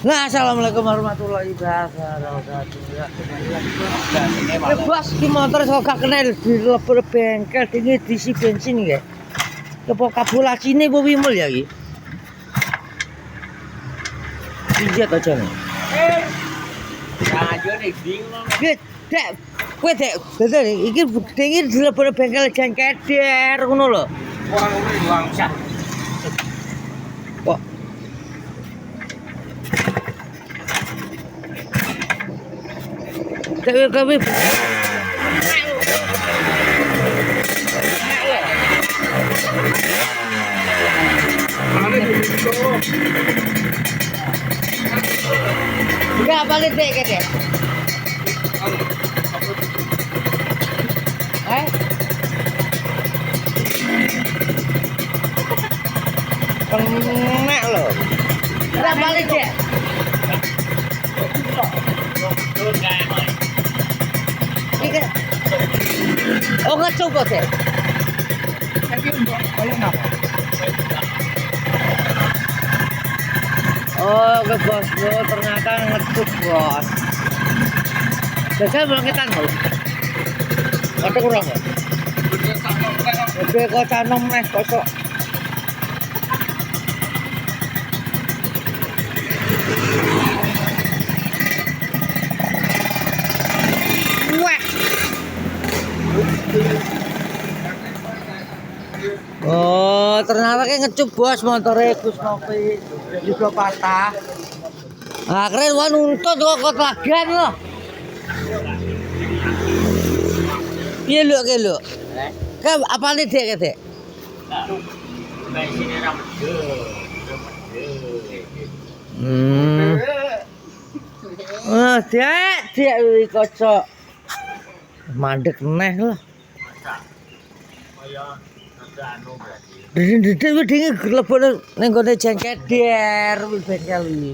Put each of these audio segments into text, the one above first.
Nah, assalamualaikum warahmatullahi wabarakatuh. Bos, di motor kok gak kena di lebur bengkel ini diisi bensin ya. Kepo kabulasi ini bu Wimul ya iki. Pijat aja nih. Aja nih bingung. Dek, kowe dek, betul iki dingin di lebur bengkel jan keder ngono lho. Orang ini bangsat. Kok Tapi enggak balik deh kete. Penak loh. Enggak balik deh. Iya. Oh nggak coba deh. Oh ke bos bro, ternyata ngetuk bos. Biasanya belum kita nol. Ada kurang ya? Oke kok canom nih kosok. Oh, ternyata kayak ngecup bos motornya Gus Novi juga patah. Ah, keren wah nuntut kok lagan loh. Iya lu ke lu. Kan apa nih dek dek? Dek kocok. Mandek neh lah. Dede dingin gelebone ning gone jengket der bengkel iki.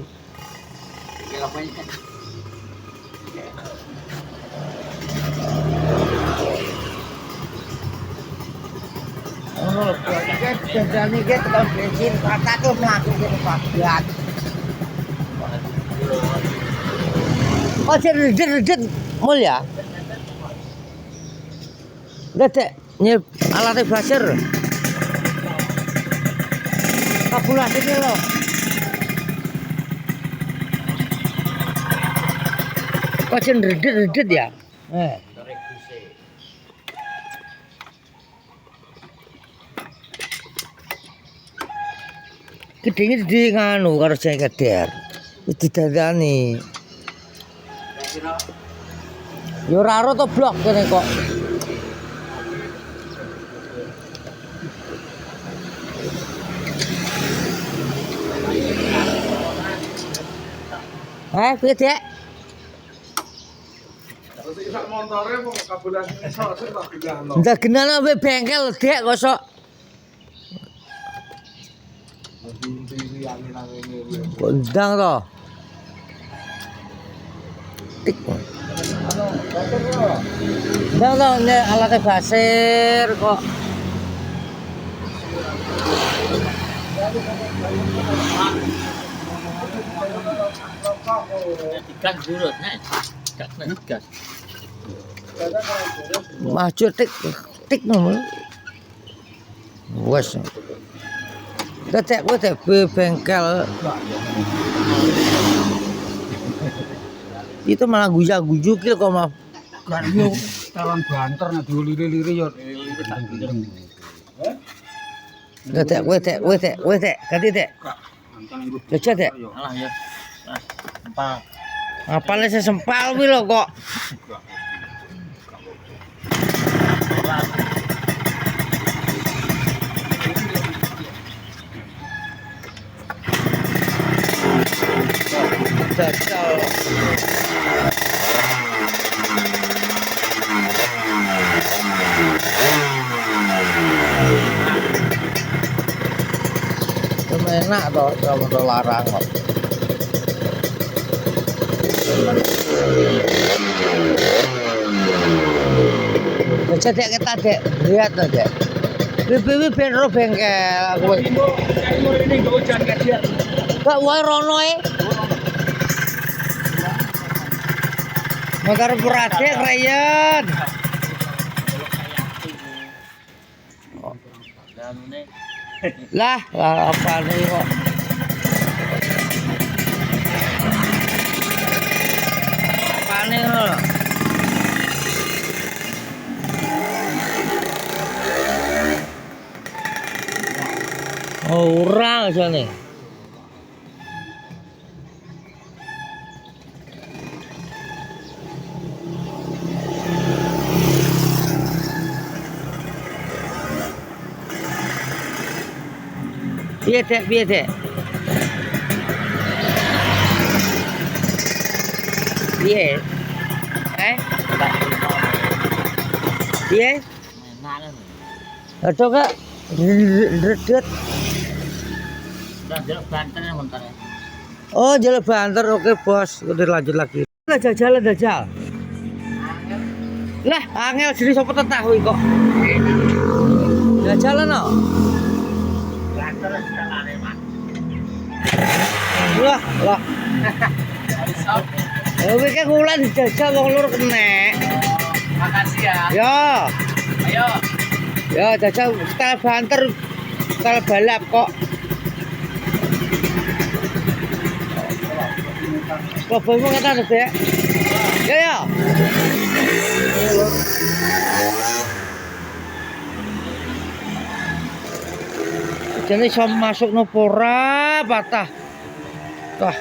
Oh, kan jane iki tekan bensin kata tuh mlaku ke padat. Oh, jedet mulya. Dede nyep alatnya belajar. Kabulasi ini loh. Kok redet ya? Gedenya di nganu karo jengket der. Didandani. Yo ora ora to blok kene kok. Piye, Dek? Sak montore kok kabulasi iso sing tak genahno. Ndak genahno we bengkel, Dek, kosok. Kondang to. Tik. Ndang to nek alate basir kok. Gas durut nek. Gas gas. Maju tik nomor. Wes. Detek kowe dek bengkel. Itu malah guja-gujuk kok mah. Kan yo calon banter nek diuliri-liri yo. Detek kowe dek, ganti dek. Jajan dek. Alah ya. Empal. Apalnya sesempal wi lo kok. Jajal. Enak toh kalau larang kok. Baca dek kita dek, lihat tuh dek. BBW benro bengkel aku. Ini go jan kajian. Kak wae rono e. Motor Pradek Ryan. Lah apa nih kok? Apa nih kok? Oh, ora aja nih. Piye, Dek? Piye, Dek? Piye? Piye? Ada Kak? Redet. Udah jalan banter ya bentar ya. Oh, jalan banter. Oke, Bos. Udah lanjut lagi. Lah jalan dajal. Lah, angel jadi sapa tahu kok. Jalan no. Banter sekarang Mas. Lah. Oh, iki kula dijajal wong lur kena. Makasih ya. Ya. Ayo. Ya, jajal style banter. Style balap kok. Lobomu kata Dek. Ya. Jadi iso masuk nopo ora patah. Tah.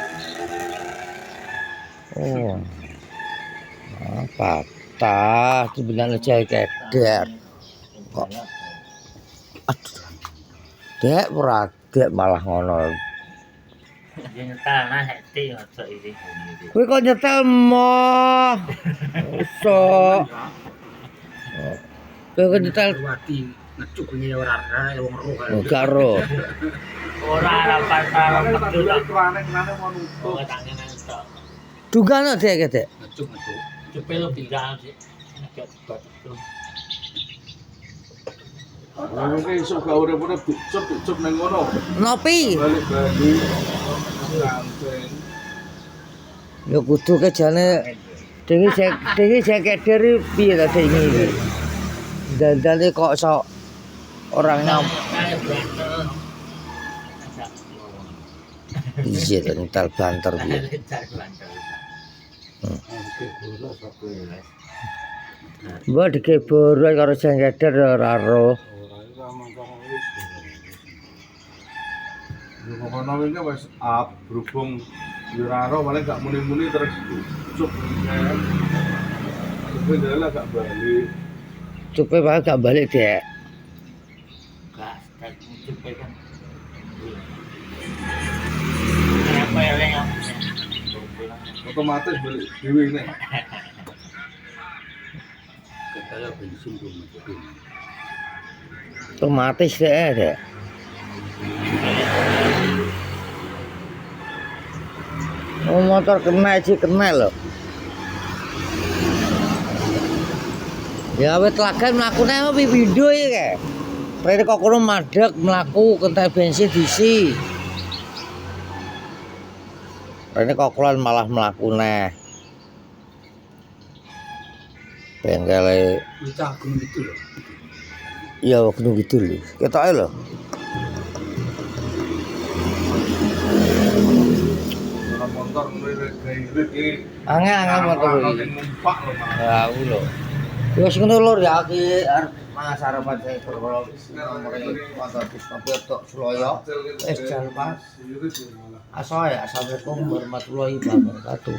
Oh. Patah dibilang aja keder. Kok. Aduh. Dek ora dek malah ngono. Yang nyetel nah hati ojo iki. Kowe kok nyetel moh. Usok. Kowe kok nyetel Wati ngecuk ini ora wong roh. karo. Ora rapat karo metu Dulu tak. itu aneh-aneh mau nutup. Oh tangan tok. Dugano Dek Dek. Ngecuk. Cepel tinggal sih. Agak batu. Mungkin iso gak urip-urip cup nang ngono. Nopi. Balik Bali. Langsung. Ya kudu kejane dhewe saya keder piye ta iki. Dandane kok sok orang nyam. Iya nyetel banter piye. Mbok dikeboro karo sing keder ora ro. Yo ngono wingi wis up berhubung yo ora ro malah gak muni-muni terus cup kan. Tapi dalah gak balik. Cupe wae gak balik Dek. Gas tak cepet kan. Apa yang Otomatis balik dhewe nek. Kalau bensin belum masukin. Otomatis Dek. Oh, motor kena loh. Ya wis telagan mlakune opo video iki kae. Rene kok kono madhek mlaku kentek bensin diisi. Rene kok kulon malah mlaku neh. Bengkele Bocah gunung itu loh. iya gunung gitu lho. Ketoke lho. Ora motor ngirit iki. Angel motor iki. Numpak lho malah. Ya aku lho. Wis ngono lur ya iki Mas harapan saya kalau nomor motor bis tok Suloyo. Jan Mas. Assalamualaikum warahmatullahi wabarakatuh.